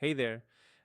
Hey there.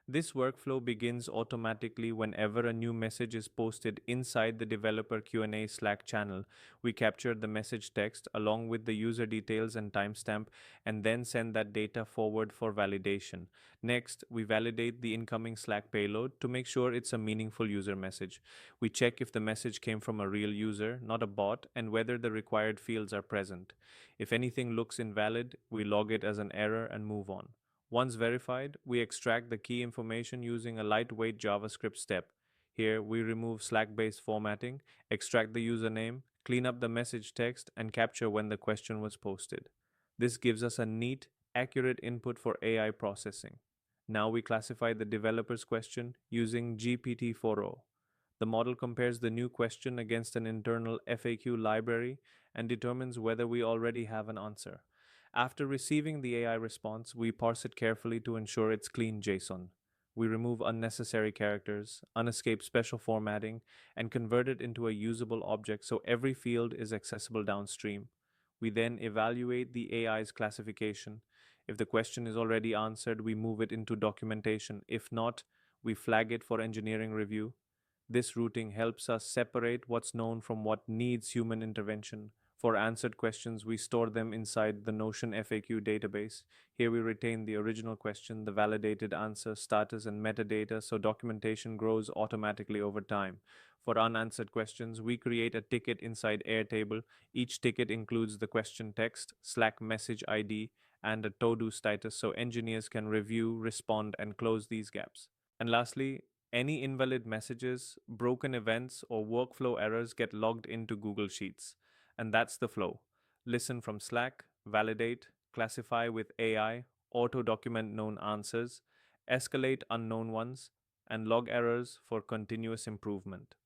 This workflow begins automatically whenever a new message is posted inside the developer Q&A Slack channel. We capture the message text along with the user details and timestamp and then send that data forward for validation. Next, we validate the incoming Slack payload to make sure it's a meaningful user message. We check if the message came from a real user, not a bot, and whether the required fields are present. If anything looks invalid, we log it as an error and move on. Once verified, we extract the key information using a lightweight JavaScript step. Here, we remove Slack-based formatting, extract the username, clean up the message text, and capture when the question was posted. This gives us a neat, accurate input for AI processing. Now we classify the developer's question using GPT-4o. The model compares the new question against an internal FAQ library and determines whether we already have an answer. After receiving the AI response, we parse it carefully to ensure it's clean JSON. We remove unnecessary characters, unescape special formatting, and convert it into a usable object so every field is accessible downstream. We then evaluate the AI's classification. If the question is already answered, we move it into documentation. If not, we flag it for engineering review. This routing helps us separate what's known from what needs human intervention. For answered questions, we store them inside the Notion FAQ database. Here we retain the original question, the validated answer, status, and metadata so documentation grows automatically over time. For unanswered questions, we create a ticket inside Airtable. Each ticket includes the question text, Slack message ID, and a to-do status so engineers can review, respond, and close these gaps. And lastly, any invalid messages, broken events, or workflow errors get logged into Google Sheets. And that's the flow. Listen from Slack, validate, classify with AI, auto document known answers, escalate unknown ones, and log errors for continuous improvement.